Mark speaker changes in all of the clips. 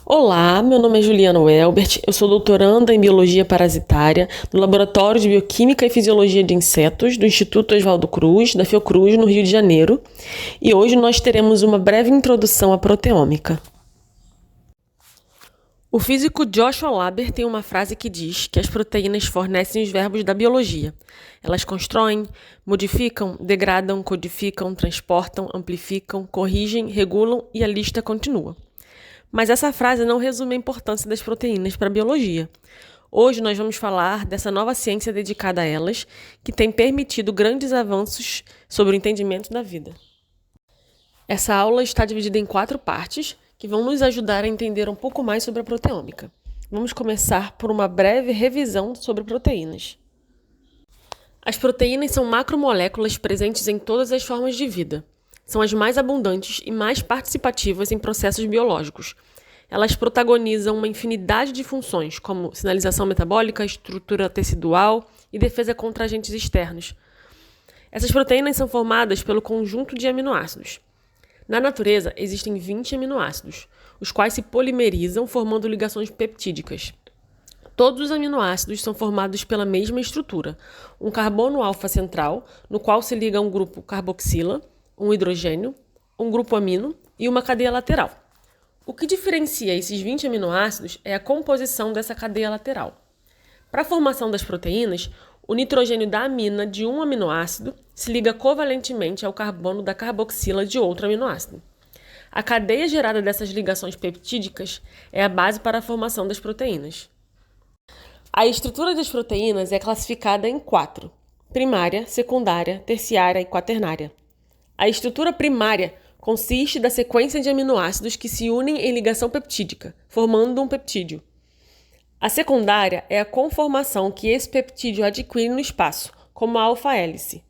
Speaker 1: Olá, meu nome é Juliana Welbert, eu sou doutoranda em Biologia Parasitária no Laboratório de Bioquímica e Fisiologia de Insetos do Instituto Oswaldo Cruz, da Fiocruz, no Rio de Janeiro, e hoje nós teremos uma breve introdução à proteômica. O físico Joshua Laber tem uma frase que diz que as proteínas fornecem os verbos da biologia. Elas constroem, modificam, degradam, codificam, transportam, amplificam, corrigem, regulam e a lista continua. Mas essa frase não resume a importância das proteínas para a biologia. Hoje nós vamos falar dessa nova ciência dedicada a elas, que tem permitido grandes avanços sobre o entendimento da vida. Essa aula está dividida em 4 partes, que vão nos ajudar a entender um pouco mais sobre a proteômica. Vamos começar por uma breve revisão sobre proteínas. As proteínas são macromoléculas presentes em todas as formas de vida. São as mais abundantes e mais participativas em processos biológicos. Elas protagonizam uma infinidade de funções, como sinalização metabólica, estrutura tecidual e defesa contra agentes externos. Essas proteínas são formadas pelo conjunto de aminoácidos. Na natureza, existem 20 aminoácidos, os quais se polimerizam formando ligações peptídicas. Todos os aminoácidos são formados pela mesma estrutura, um carbono alfa central, no qual se liga um grupo carboxila, um hidrogênio, um grupo amino e uma cadeia lateral. O que diferencia esses 20 aminoácidos é a composição dessa cadeia lateral. Para a formação das proteínas, o nitrogênio da amina de um aminoácido se liga covalentemente ao carbono da carboxila de outro aminoácido. A cadeia gerada dessas ligações peptídicas é a base para a formação das proteínas. A estrutura das proteínas é classificada em 4: primária, secundária, terciária e quaternária. A estrutura primária consiste da sequência de aminoácidos que se unem em ligação peptídica, formando um peptídeo. A secundária é a conformação que esse peptídeo adquire no espaço, como a alfa-hélice.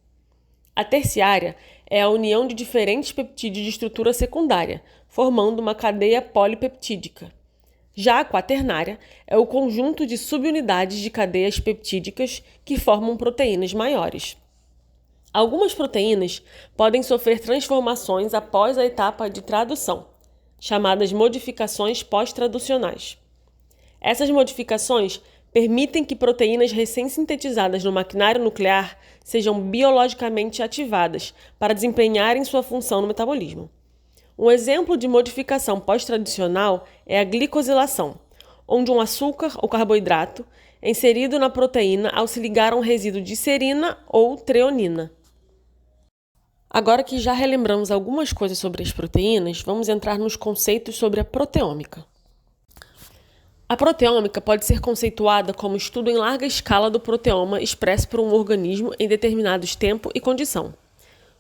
Speaker 1: A terciária é a união de diferentes peptídeos de estrutura secundária, formando uma cadeia polipeptídica. Já a quaternária é o conjunto de subunidades de cadeias peptídicas que formam proteínas maiores. Algumas proteínas podem sofrer transformações após a etapa de tradução, chamadas modificações pós-traducionais. Essas modificações permitem que proteínas recém-sintetizadas no maquinário nuclear sejam biologicamente ativadas para desempenharem sua função no metabolismo. Um exemplo de modificação pós-traducional é a glicosilação, onde um açúcar ou carboidrato é inserido na proteína ao se ligar a um resíduo de serina ou treonina. Agora que já relembramos algumas coisas sobre as proteínas, vamos entrar nos conceitos sobre a proteômica. A proteômica pode ser conceituada como estudo em larga escala do proteoma expresso por um organismo em determinados tempo e condição.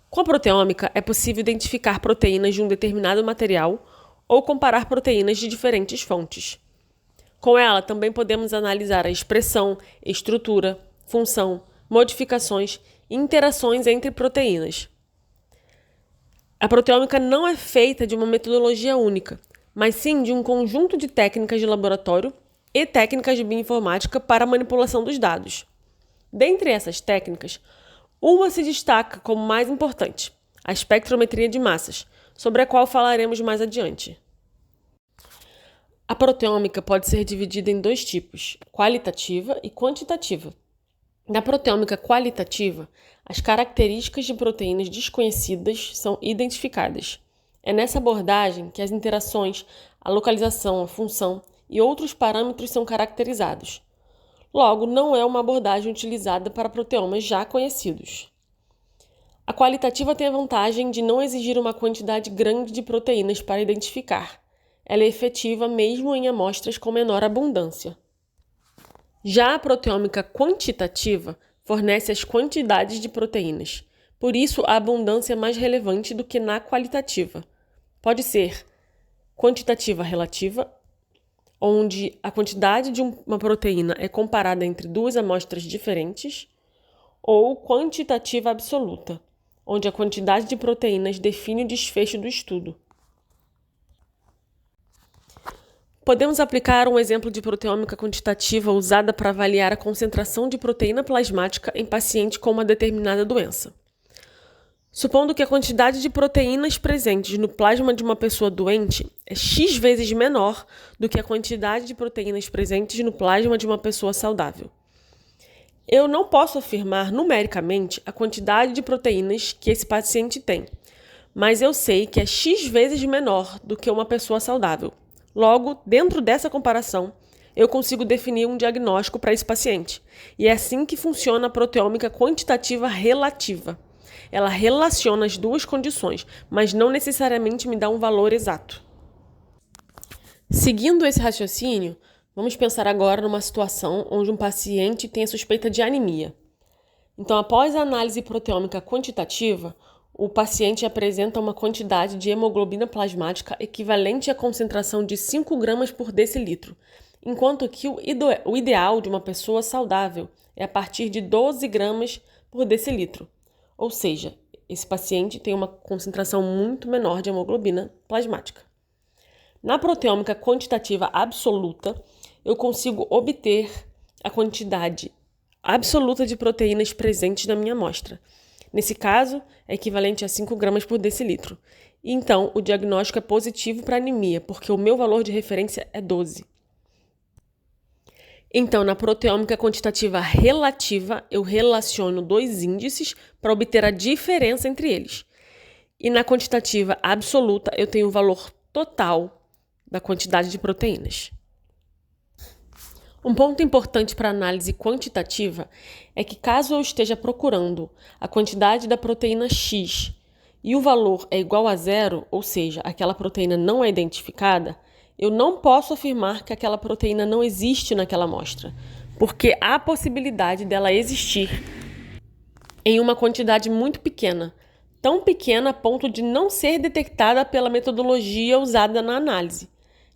Speaker 1: Com a proteômica, é possível identificar proteínas de um determinado material ou comparar proteínas de diferentes fontes. Com ela, também podemos analisar a expressão, estrutura, função, modificações e interações entre proteínas. A proteômica não é feita de uma metodologia única, mas sim de um conjunto de técnicas de laboratório e técnicas de bioinformática para a manipulação dos dados. Dentre essas técnicas, uma se destaca como mais importante, a espectrometria de massas, sobre a qual falaremos mais adiante. A proteômica pode ser dividida em 2 tipos, qualitativa e quantitativa. Na proteômica qualitativa, as características de proteínas desconhecidas são identificadas. É nessa abordagem que as interações, a localização, a função e outros parâmetros são caracterizados. Logo, não é uma abordagem utilizada para proteomas já conhecidos. A qualitativa tem a vantagem de não exigir uma quantidade grande de proteínas para identificar. Ela é efetiva mesmo em amostras com menor abundância. Já a proteômica quantitativa fornece as quantidades de proteínas, por isso a abundância é mais relevante do que na qualitativa. Pode ser quantitativa relativa, onde a quantidade de uma proteína é comparada entre 2 amostras diferentes, ou quantitativa absoluta, onde a quantidade de proteínas define o desfecho do estudo. Podemos aplicar um exemplo de proteômica quantitativa usada para avaliar a concentração de proteína plasmática em paciente com uma determinada doença. Supondo que a quantidade de proteínas presentes no plasma de uma pessoa doente é X vezes menor do que a quantidade de proteínas presentes no plasma de uma pessoa saudável. Eu não posso afirmar numericamente a quantidade de proteínas que esse paciente tem, mas eu sei que é X vezes menor do que uma pessoa saudável. Logo, dentro dessa comparação, eu consigo definir um diagnóstico para esse paciente. E é assim que funciona a proteômica quantitativa relativa. Ela relaciona as duas condições, mas não necessariamente me dá um valor exato. Seguindo esse raciocínio, vamos pensar agora numa situação onde um paciente tem a suspeita de anemia. Então, após a análise proteômica quantitativa, o paciente apresenta uma quantidade de hemoglobina plasmática equivalente à concentração de 5 gramas por decilitro, enquanto que o ideal de uma pessoa saudável é a partir de 12 gramas por decilitro. Ou seja, esse paciente tem uma concentração muito menor de hemoglobina plasmática. Na proteômica quantitativa absoluta, eu consigo obter a quantidade absoluta de proteínas presentes na minha amostra. Nesse caso, é equivalente a 5 gramas por decilitro. E então, o diagnóstico é positivo para anemia, porque o meu valor de referência é 12. Então, na proteômica quantitativa relativa, eu relaciono dois índices para obter a diferença entre eles. E na quantitativa absoluta, eu tenho o valor total da quantidade de proteínas. Um ponto importante para a análise quantitativa é que, caso eu esteja procurando a quantidade da proteína X e o valor é igual a zero, ou seja, aquela proteína não é identificada, eu não posso afirmar que aquela proteína não existe naquela amostra, porque há a possibilidade dela existir em uma quantidade muito pequena, tão pequena a ponto de não ser detectada pela metodologia usada na análise.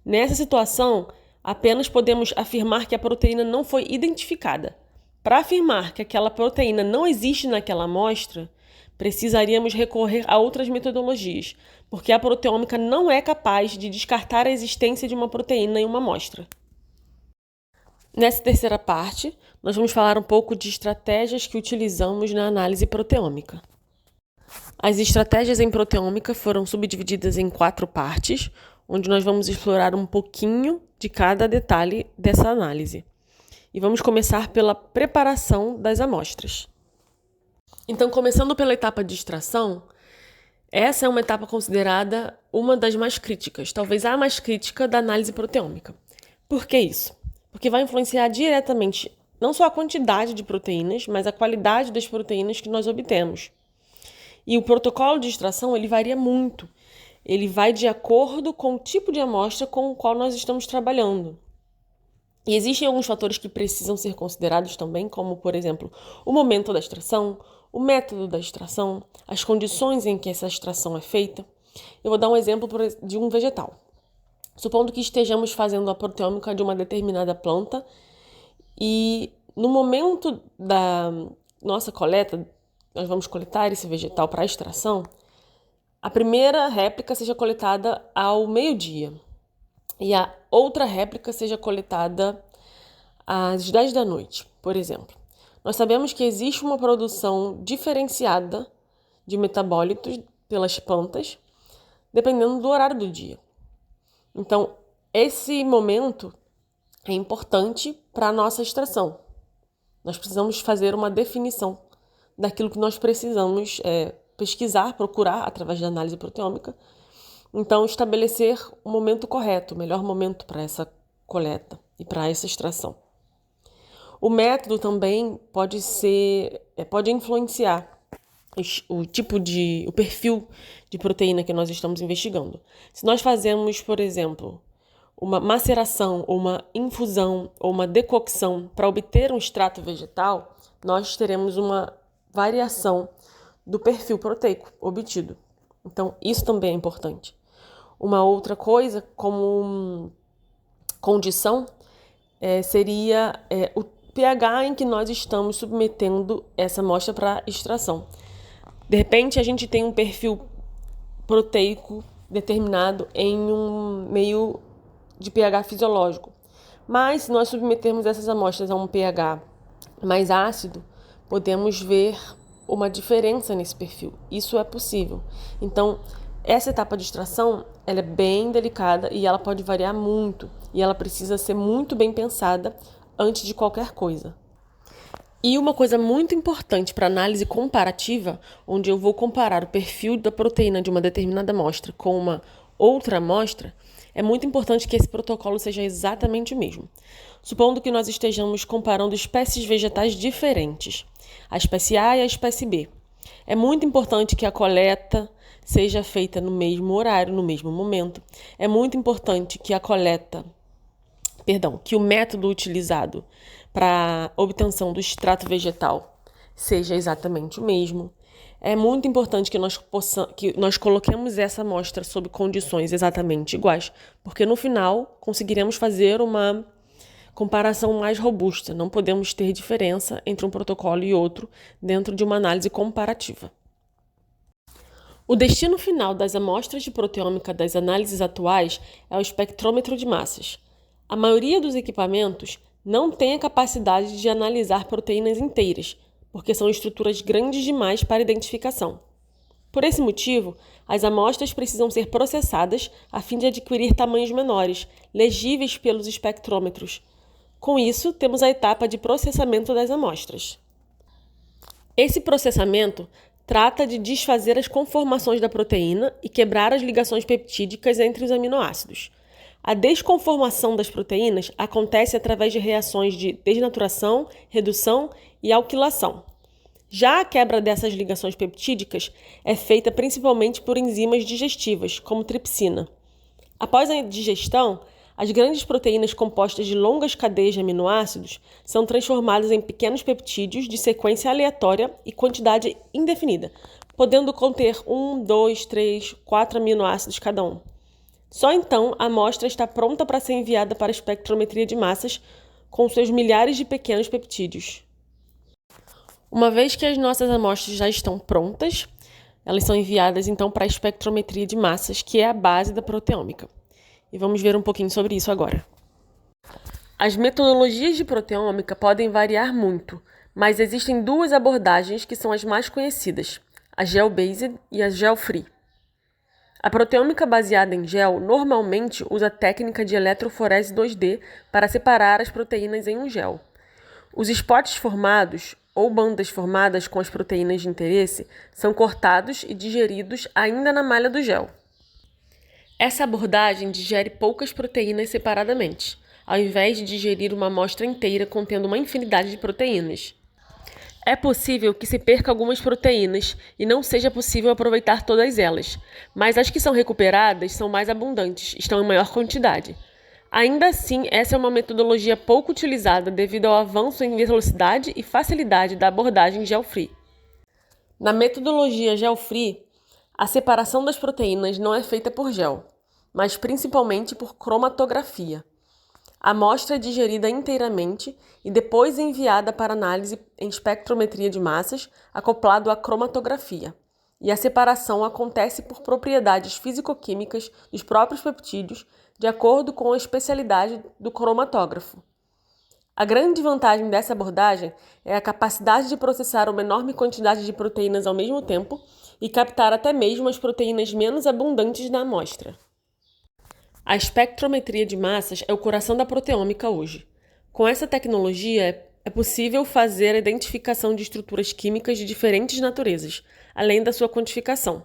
Speaker 1: Nessa situação, apenas podemos afirmar que a proteína não foi identificada. Para afirmar que aquela proteína não existe naquela amostra, precisaríamos recorrer a outras metodologias, porque a proteômica não é capaz de descartar a existência de uma proteína em uma amostra. Nessa terceira parte, nós vamos falar um pouco de estratégias que utilizamos na análise proteômica. As estratégias em proteômica foram subdivididas em 4 partes, onde nós vamos explorar um pouquinho de cada detalhe dessa análise. E vamos começar pela preparação das amostras. Então, começando pela etapa de extração, essa é uma etapa considerada uma das mais críticas, talvez a mais crítica da análise proteômica. Por que isso? Porque vai influenciar diretamente não só a quantidade de proteínas, mas a qualidade das proteínas que nós obtemos. E o protocolo de extração, ele varia muito. Ele vai de acordo com o tipo de amostra com o qual nós estamos trabalhando. E existem alguns fatores que precisam ser considerados também, como, por exemplo, o momento da extração, o método da extração, as condições em que essa extração é feita. Eu vou dar um exemplo de um vegetal. Supondo que estejamos fazendo a proteômica de uma determinada planta e no momento da nossa coleta, nós vamos coletar esse vegetal para extração, a primeira réplica seja coletada ao meio-dia e a outra réplica seja coletada às 10 da noite, por exemplo. Nós sabemos que existe uma produção diferenciada de metabólitos pelas plantas, dependendo do horário do dia. Então, esse momento é importante para a nossa extração. Nós precisamos fazer uma definição daquilo que nós precisamos pesquisar, procurar através da análise proteômica. Então, estabelecer o momento correto, o melhor momento para essa coleta e para essa extração. O método também pode influenciar o perfil de proteína que nós estamos investigando. Se nós fazemos, por exemplo, uma maceração, ou uma infusão, ou uma decocção para obter um extrato vegetal, nós teremos uma variação do perfil proteico obtido. Então, isso também é importante. Uma outra coisa, como condição, seria o pH em que nós estamos submetendo essa amostra para extração. De repente, a gente tem um perfil proteico determinado em um meio de pH fisiológico. Mas, se nós submetermos essas amostras a um pH mais ácido, podemos ver uma diferença nesse perfil. Isso é possível. Então, essa etapa de extração, ela é bem delicada e ela pode variar muito. E ela precisa ser muito bem pensada antes de qualquer coisa. E uma coisa muito importante para análise comparativa, onde eu vou comparar o perfil da proteína de uma determinada amostra com uma outra amostra, é muito importante que esse protocolo seja exatamente o mesmo. Supondo que nós estejamos comparando espécies vegetais diferentes, a espécie A e a espécie B. É muito importante que a coleta seja feita no mesmo horário, no mesmo momento. É muito importante que que o método utilizado para obtenção do extrato vegetal seja exatamente o mesmo. É muito importante que nós coloquemos essa amostra sob condições exatamente iguais, porque no final conseguiremos fazer uma comparação mais robusta. Não podemos ter diferença entre um protocolo e outro dentro de uma análise comparativa. O destino final das amostras de proteômica das análises atuais é o espectrômetro de massas. A maioria dos equipamentos não tem a capacidade de analisar proteínas inteiras, porque são estruturas grandes demais para identificação. Por esse motivo, as amostras precisam ser processadas a fim de adquirir tamanhos menores, legíveis pelos espectrômetros. Com isso, temos a etapa de processamento das amostras. Esse processamento trata de desfazer as conformações da proteína e quebrar as ligações peptídicas entre os aminoácidos. A desconformação das proteínas acontece através de reações de desnaturação, redução e alquilação. Já a quebra dessas ligações peptídicas é feita principalmente por enzimas digestivas, como tripsina. Após a digestão, as grandes proteínas compostas de longas cadeias de aminoácidos são transformadas em pequenos peptídeos de sequência aleatória e quantidade indefinida, podendo conter 1, 2, 3, 4 aminoácidos cada um. Só então a amostra está pronta para ser enviada para a espectrometria de massas com seus milhares de pequenos peptídeos. Uma vez que as nossas amostras já estão prontas, elas são enviadas então para a espectrometria de massas, que é a base da proteômica. E vamos ver um pouquinho sobre isso agora. As metodologias de proteômica podem variar muito, mas existem duas abordagens que são as mais conhecidas, a gel-based e a gel-free. A proteômica baseada em gel normalmente usa a técnica de eletroforese 2D para separar as proteínas em um gel. Os spots formados, ou bandas formadas com as proteínas de interesse, são cortados e digeridos ainda na malha do gel. Essa abordagem digere poucas proteínas separadamente, ao invés de digerir uma amostra inteira contendo uma infinidade de proteínas. É possível que se perca algumas proteínas e não seja possível aproveitar todas elas, mas as que são recuperadas são mais abundantes, estão em maior quantidade. Ainda assim, essa é uma metodologia pouco utilizada devido ao avanço em velocidade e facilidade da abordagem gel-free. Na metodologia gel-free, a separação das proteínas não é feita por gel, mas principalmente por cromatografia. A amostra é digerida inteiramente e depois enviada para análise em espectrometria de massas, acoplado à cromatografia. E a separação acontece por propriedades físico-químicas dos próprios peptídeos, de acordo com a especialidade do cromatógrafo. A grande vantagem dessa abordagem é a capacidade de processar uma enorme quantidade de proteínas ao mesmo tempo e captar até mesmo as proteínas menos abundantes da amostra. A espectrometria de massas é o coração da proteômica hoje. Com essa tecnologia, é possível fazer a identificação de estruturas químicas de diferentes naturezas, além da sua quantificação.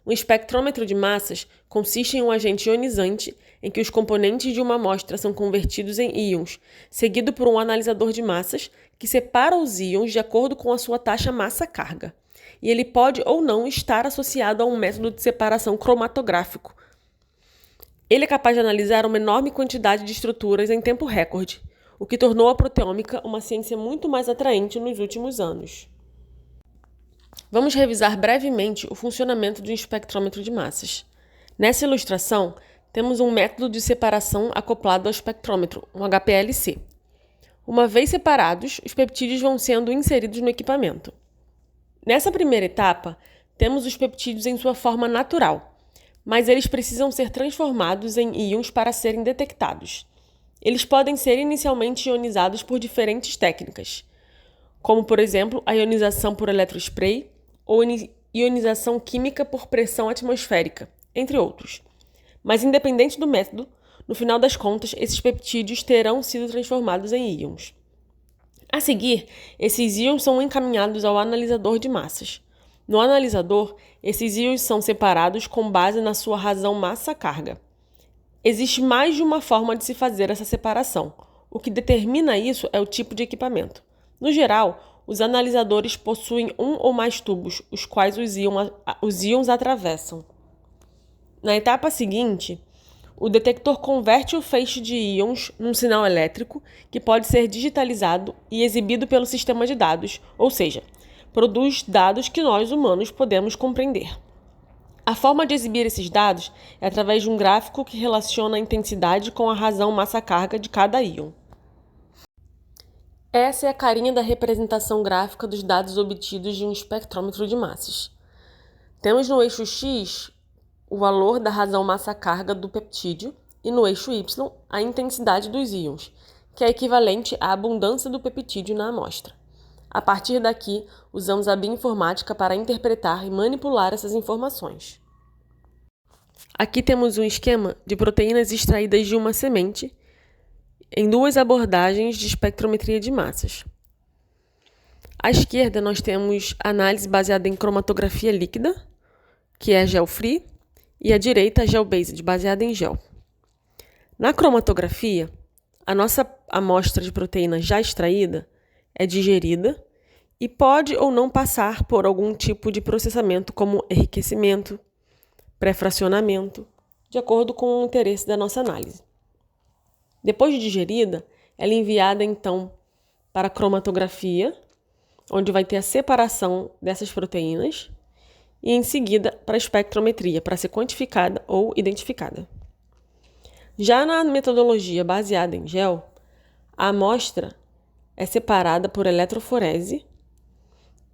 Speaker 1: Um espectrômetro de massas consiste em um agente ionizante em que os componentes de uma amostra são convertidos em íons, seguido por um analisador de massas que separa os íons de acordo com a sua taxa massa-carga. E ele pode ou não estar associado a um método de separação cromatográfico. Ele é capaz de analisar uma enorme quantidade de estruturas em tempo recorde, o que tornou a proteômica uma ciência muito mais atraente nos últimos anos. Vamos revisar brevemente o funcionamento de um espectrômetro de massas. Nessa ilustração, temos um método de separação acoplado ao espectrômetro, um HPLC. Uma vez separados, os peptídeos vão sendo inseridos no equipamento. Nessa primeira etapa, temos os peptídeos em sua forma natural, mas eles precisam ser transformados em íons para serem detectados. Eles podem ser inicialmente ionizados por diferentes técnicas. como, por exemplo, a ionização por eletrospray ou ionização química por pressão atmosférica, entre outros. Mas, independente do método, no final das contas, esses peptídeos terão sido transformados em íons. A seguir, esses íons são encaminhados ao analisador de massas. No analisador, esses íons são separados com base na sua razão massa-carga. Existe mais de uma forma de se fazer essa separação. O que determina isso é o tipo de equipamento. No geral, os analisadores possuem um ou mais tubos, os quais os íons atravessam. Na etapa seguinte, o detector converte o feixe de íons num sinal elétrico que pode ser digitalizado e exibido pelo sistema de dados, ou seja, produz dados que nós, humanos, podemos compreender. A forma de exibir esses dados é através de um gráfico que relaciona a intensidade com a razão massa-carga de cada íon. Essa é a carinha da representação gráfica dos dados obtidos de um espectrômetro de massas. Temos no eixo X o valor da razão massa-carga do peptídeo e no eixo Y a intensidade dos íons, que é equivalente à abundância do peptídeo na amostra. A partir daqui, usamos a bioinformática para interpretar e manipular essas informações. Aqui temos um esquema de proteínas extraídas de uma semente em duas abordagens de espectrometria de massas. À esquerda, nós temos análise baseada em cromatografia líquida, que é gel-free, e à direita, gel-based, baseada em gel. Na cromatografia, a nossa amostra de proteína já extraída é digerida e pode ou não passar por algum tipo de processamento como enriquecimento, pré-fracionamento, de acordo com o interesse da nossa análise. Depois de digerida, ela é enviada então para a cromatografia, onde vai ter a separação dessas proteínas, e em seguida para a espectrometria, para ser quantificada ou identificada. Já na metodologia baseada em gel, a amostra é separada por eletroforese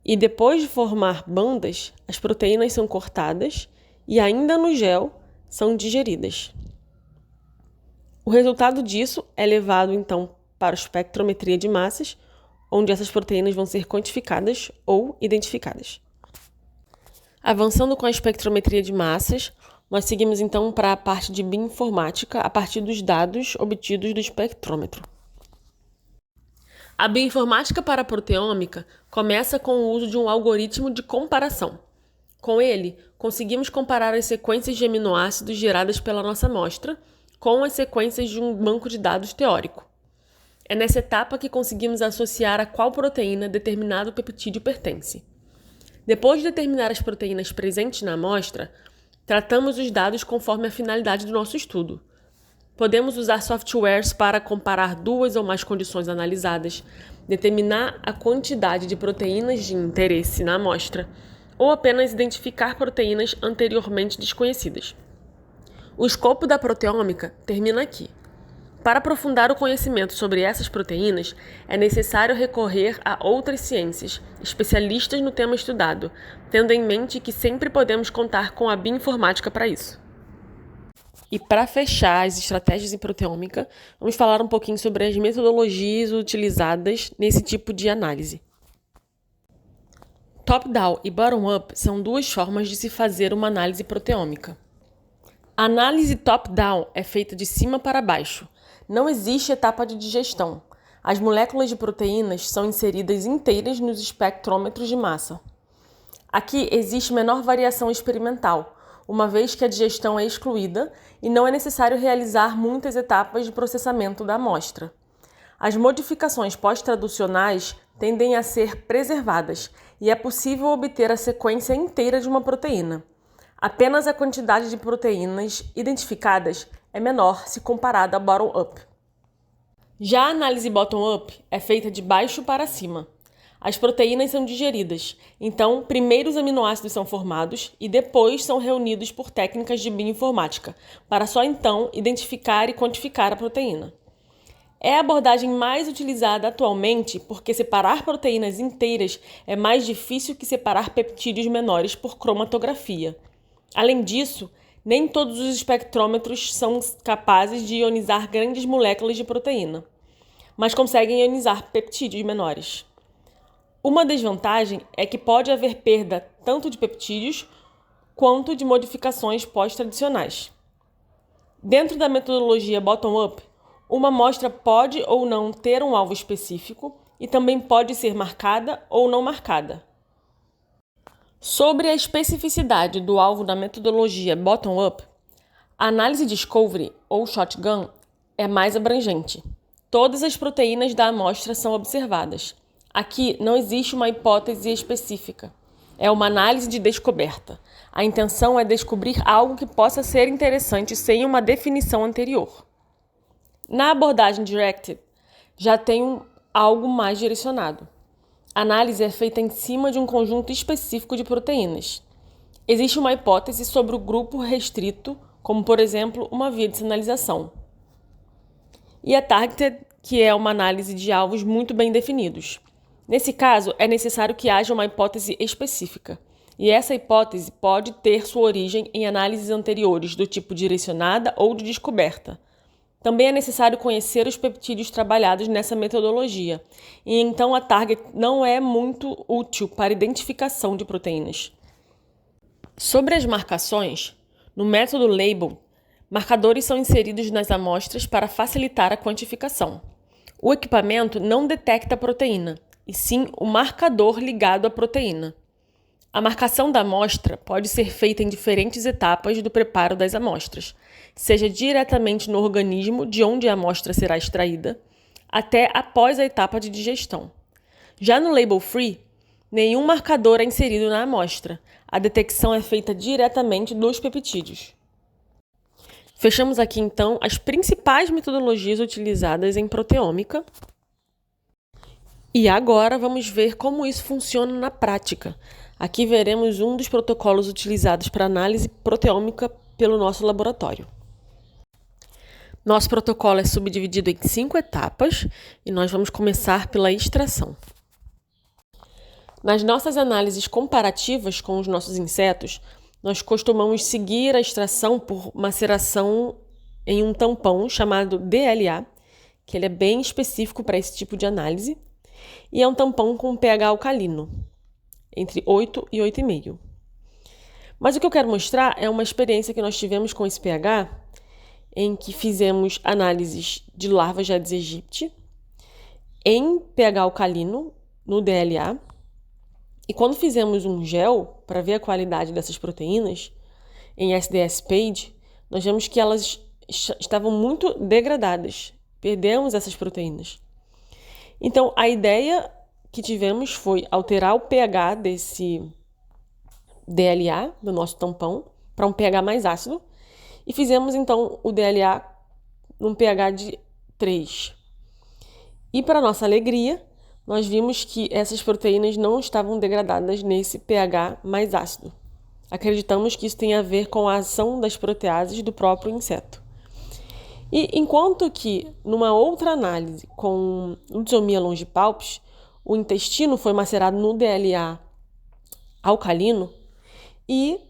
Speaker 1: e depois de formar bandas, as proteínas são cortadas e ainda no gel são digeridas. O resultado disso é levado então para a espectrometria de massas, onde essas proteínas vão ser quantificadas ou identificadas. Avançando com a espectrometria de massas, nós seguimos então para a parte de bioinformática a partir dos dados obtidos do espectrômetro. A bioinformática para a proteômica começa com o uso de um algoritmo de comparação. Com ele, conseguimos comparar as sequências de aminoácidos geradas pela nossa amostra com as sequências de um banco de dados teórico. É nessa etapa que conseguimos associar a qual proteína determinado peptídeo pertence. Depois de determinar as proteínas presentes na amostra, tratamos os dados conforme a finalidade do nosso estudo. Podemos usar softwares para comparar duas ou mais condições analisadas, determinar a quantidade de proteínas de interesse na amostra, ou apenas identificar proteínas anteriormente desconhecidas. O escopo da proteômica termina aqui. Para aprofundar o conhecimento sobre essas proteínas, é necessário recorrer a outras ciências, especialistas no tema estudado, tendo em mente que sempre podemos contar com a bioinformática para isso. E para fechar as estratégias em proteômica, vamos falar um pouquinho sobre as metodologias utilizadas nesse tipo de análise. Top-down e bottom-up são duas formas de se fazer uma análise proteômica. A análise top-down é feita de cima para baixo. Não existe etapa de digestão. As moléculas de proteínas são inseridas inteiras nos espectrômetros de massa. Aqui existe menor variação experimental, uma vez que a digestão é excluída e não é necessário realizar muitas etapas de processamento da amostra. As modificações pós-traducionais tendem a ser preservadas e é possível obter a sequência inteira de uma proteína. Apenas a quantidade de proteínas identificadas é menor se comparada ao bottom-up. Já a análise bottom-up é feita de baixo para cima. As proteínas são digeridas, então primeiro os aminoácidos são formados e depois são reunidos por técnicas de bioinformática, para só então identificar e quantificar a proteína. É a abordagem mais utilizada atualmente porque separar proteínas inteiras é mais difícil que separar peptídeos menores por cromatografia. Além disso, nem todos os espectrômetros são capazes de ionizar grandes moléculas de proteína, mas conseguem ionizar peptídeos menores. Uma desvantagem é que pode haver perda tanto de peptídeos quanto de modificações pós-tradicionais. Dentro da metodologia bottom-up, uma amostra pode ou não ter um alvo específico e também pode ser marcada ou não marcada. Sobre a especificidade do alvo da metodologia bottom-up, a análise discovery ou shotgun é mais abrangente. Todas as proteínas da amostra são observadas. Aqui não existe uma hipótese específica. É uma análise de descoberta. A intenção é descobrir algo que possa ser interessante sem uma definição anterior. Na abordagem directed, já tem algo mais direcionado. A análise é feita em cima de um conjunto específico de proteínas. Existe uma hipótese sobre o grupo restrito, como, por exemplo, uma via de sinalização. E a targeted, que é uma análise de alvos muito bem definidos. Nesse caso, é necessário que haja uma hipótese específica. E essa hipótese pode ter sua origem em análises anteriores do tipo direcionada ou de descoberta. Também é necessário conhecer os peptídeos trabalhados nessa metodologia, e então a target não é muito útil para identificação de proteínas. Sobre as marcações, no método Label, marcadores são inseridos nas amostras para facilitar a quantificação. O equipamento não detecta a proteína, e sim o marcador ligado à proteína. A marcação da amostra pode ser feita em diferentes etapas do preparo das amostras, seja diretamente no organismo de onde a amostra será extraída, até após a etapa de digestão. Já no label free, nenhum marcador é inserido na amostra. A detecção é feita diretamente dos peptídeos. Fechamos aqui então as principais metodologias utilizadas em proteômica. E agora vamos ver como isso funciona na prática. Aqui veremos um dos protocolos utilizados para análise proteômica pelo nosso laboratório. Nosso protocolo é subdividido em 5 etapas e nós vamos começar pela extração. Nas nossas análises comparativas com os nossos insetos, nós costumamos seguir a extração por maceração em um tampão chamado DLA, que ele é bem específico para esse tipo de análise, e é um tampão com pH alcalino, entre 8 e 8,5. Mas o que eu quero mostrar é uma experiência que nós tivemos com esse pH, em que fizemos análises de larvas de Aedes aegypti em pH alcalino, no DLA, e quando fizemos um gel para ver a qualidade dessas proteínas, em SDS-PAGE, nós vemos que elas estavam muito degradadas, perdemos essas proteínas. Então, a ideia que tivemos foi alterar o pH desse DLA, do nosso tampão, para um pH mais ácido, e fizemos então o DLA num pH de 3. E para nossa alegria, nós vimos que essas proteínas não estavam degradadas nesse pH mais ácido. Acreditamos que isso tem a ver com a ação das proteases do próprio inseto. E enquanto que, numa outra análise com Lutzomyia longipalpis, o intestino foi macerado no DLA alcalino e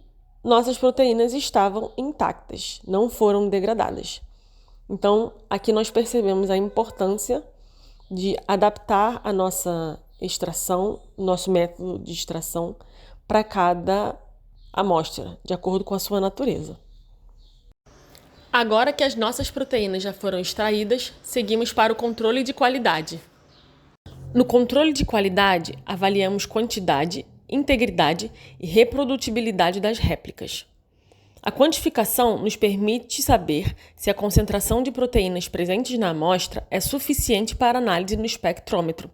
Speaker 1: nossas proteínas estavam intactas, não foram degradadas. Então, aqui nós percebemos a importância de adaptar a nossa extração, nosso método de extração, para cada amostra, de acordo com a sua natureza. Agora que as nossas proteínas já foram extraídas, seguimos para o controle de qualidade. No controle de qualidade, avaliamos quantidade, integridade e reprodutibilidade das réplicas. A quantificação nos permite saber se a concentração de proteínas presentes na amostra é suficiente para análise no espectrômetro.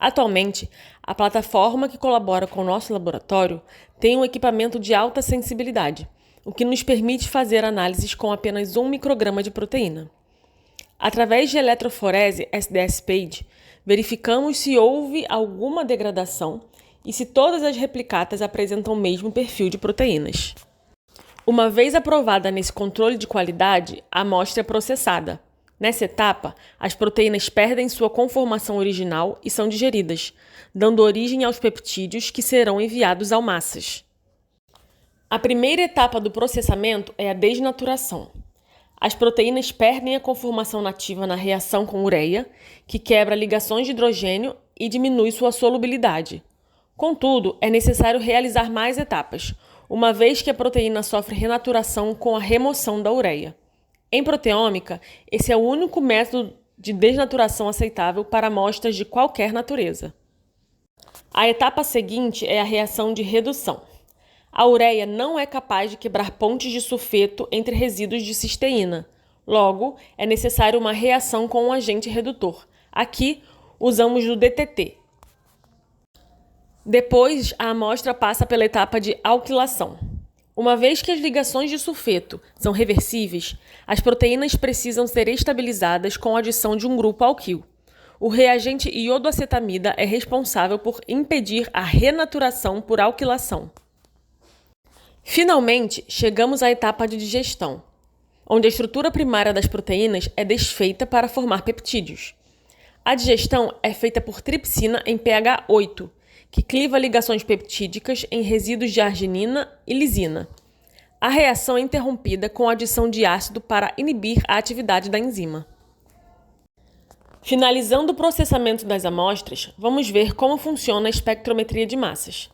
Speaker 1: Atualmente, a plataforma que colabora com o nosso laboratório tem um equipamento de alta sensibilidade, o que nos permite fazer análises com apenas 1 micrograma de proteína. Através de eletroforese SDS-PAGE, verificamos se houve alguma degradação e se todas as replicatas apresentam o mesmo perfil de proteínas. Uma vez aprovada nesse controle de qualidade, a amostra é processada. Nessa etapa, as proteínas perdem sua conformação original e são digeridas, dando origem aos peptídeos que serão enviados ao massas. A primeira etapa do processamento é a desnaturação. As proteínas perdem a conformação nativa na reação com ureia, que quebra ligações de hidrogênio e diminui sua solubilidade. Contudo, é necessário realizar mais etapas, uma vez que a proteína sofre renaturação com a remoção da ureia. Em proteômica, esse é o único método de desnaturação aceitável para amostras de qualquer natureza. A etapa seguinte é a reação de redução. A ureia não é capaz de quebrar pontes de sulfeto entre resíduos de cisteína. Logo, é necessário uma reação com um agente redutor. Aqui, usamos o DTT. Depois, a amostra passa pela etapa de alquilação. Uma vez que as ligações de sulfeto são reversíveis, as proteínas precisam ser estabilizadas com a adição de um grupo alquil. O reagente iodoacetamida é responsável por impedir a renaturação por alquilação. Finalmente, chegamos à etapa de digestão, onde a estrutura primária das proteínas é desfeita para formar peptídeos. A digestão é feita por tripsina em pH 8, que cliva ligações peptídicas em resíduos de arginina e lisina. A reação é interrompida com a adição de ácido para inibir a atividade da enzima. Finalizando o processamento das amostras, vamos ver como funciona a espectrometria de massas.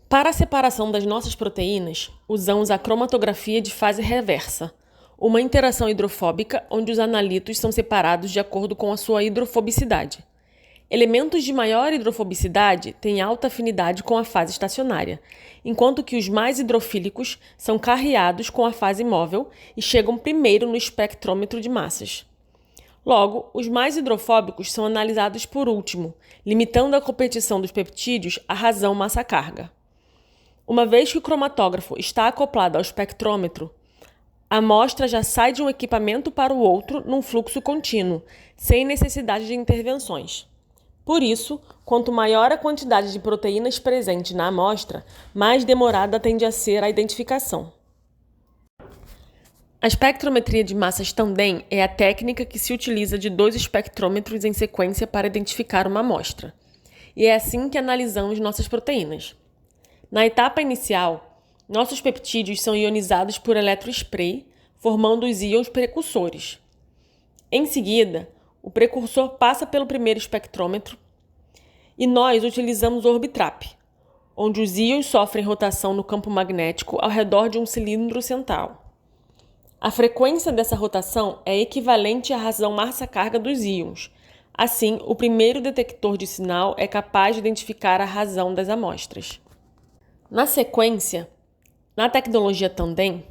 Speaker 1: Para a separação das nossas proteínas, usamos a cromatografia de fase reversa, uma interação hidrofóbica onde os analitos são separados de acordo com a sua hidrofobicidade. Elementos de maior hidrofobicidade têm alta afinidade com a fase estacionária, enquanto que os mais hidrofílicos são carreados com a fase móvel e chegam primeiro no espectrômetro de massas. Logo, os mais hidrofóbicos são analisados por último, limitando a competição dos peptídeos à razão massa-carga. Uma vez que o cromatógrafo está acoplado ao espectrômetro, a amostra já sai de um equipamento para o outro num fluxo contínuo, sem necessidade de intervenções. Por isso, quanto maior a quantidade de proteínas presente na amostra, mais demorada tende a ser a identificação. A espectrometria de massas também é a técnica que se utiliza de 2 espectrômetros em sequência para identificar uma amostra. E é assim que analisamos nossas proteínas. Na etapa inicial, nossos peptídeos são ionizados por eletrospray, formando os íons precursores. Em seguida, o precursor passa pelo primeiro espectrômetro e nós utilizamos o Orbitrap, onde os íons sofrem rotação no campo magnético ao redor de um cilindro central. A frequência dessa rotação é equivalente à razão massa-carga dos íons. Assim, o primeiro detector de sinal é capaz de identificar a razão das amostras. Na sequência, na tecnologia Tandem,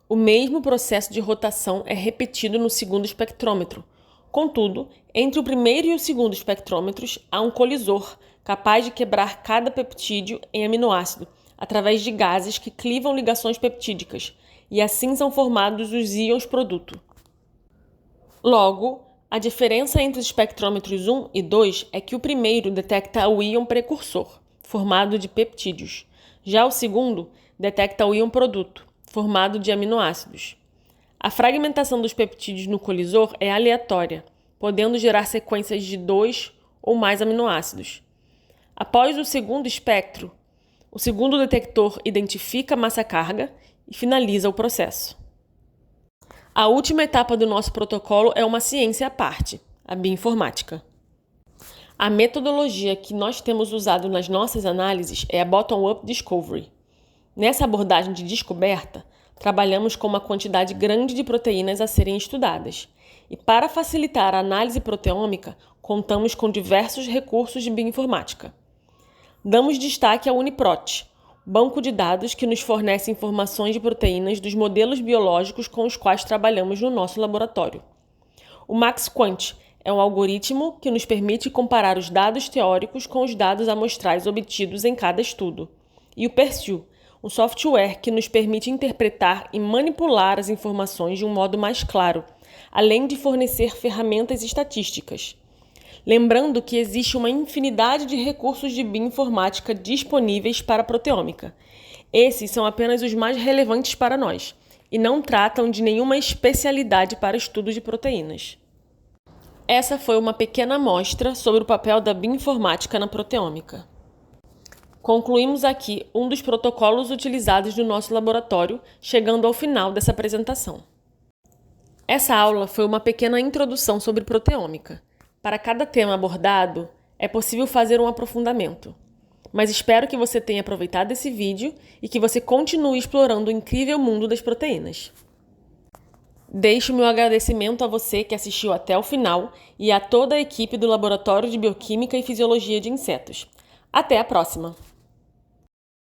Speaker 1: o mesmo processo de rotação é repetido no segundo espectrômetro. Contudo, entre o primeiro e o segundo espectrômetros há um colisor capaz de quebrar cada peptídeo em aminoácido através de gases que clivam ligações peptídicas, e assim são formados os íons produto. Logo, a diferença entre os espectrômetros 1 e 2 é que o primeiro detecta o íon precursor, formado de peptídeos. Já o segundo detecta o íon produto, formado de aminoácidos. A fragmentação dos peptídeos no colisor é aleatória, podendo gerar sequências de 2 ou mais aminoácidos. Após o segundo espectro, o segundo detector identifica a massa-carga e finaliza o processo. A última etapa do nosso protocolo é uma ciência à parte, a bioinformática. A metodologia que nós temos usado nas nossas análises é a Bottom-up Discovery. Nessa abordagem de descoberta, trabalhamos com uma quantidade grande de proteínas a serem estudadas. E para facilitar a análise proteômica, contamos com diversos recursos de bioinformática. Damos destaque ao UniProt, banco de dados que nos fornece informações de proteínas dos modelos biológicos com os quais trabalhamos no nosso laboratório. O MaxQuant é um algoritmo que nos permite comparar os dados teóricos com os dados amostrais obtidos em cada estudo. E o Pursue, um software que nos permite interpretar e manipular as informações de um modo mais claro, além de fornecer ferramentas estatísticas. Lembrando que existe uma infinidade de recursos de bioinformática disponíveis para a proteômica. Esses são apenas os mais relevantes para nós e não tratam de nenhuma especialidade para estudos de proteínas. Essa foi uma pequena amostra sobre o papel da bioinformática na proteômica. Concluímos aqui um dos protocolos utilizados no nosso laboratório, chegando ao final dessa apresentação. Essa aula foi uma pequena introdução sobre proteômica. Para cada tema abordado, é possível fazer um aprofundamento. Mas espero que você tenha aproveitado esse vídeo e que você continue explorando o incrível mundo das proteínas. Deixo meu agradecimento a você que assistiu até o final e a toda a equipe do Laboratório de Bioquímica e Fisiologia de Insetos. Até a próxima!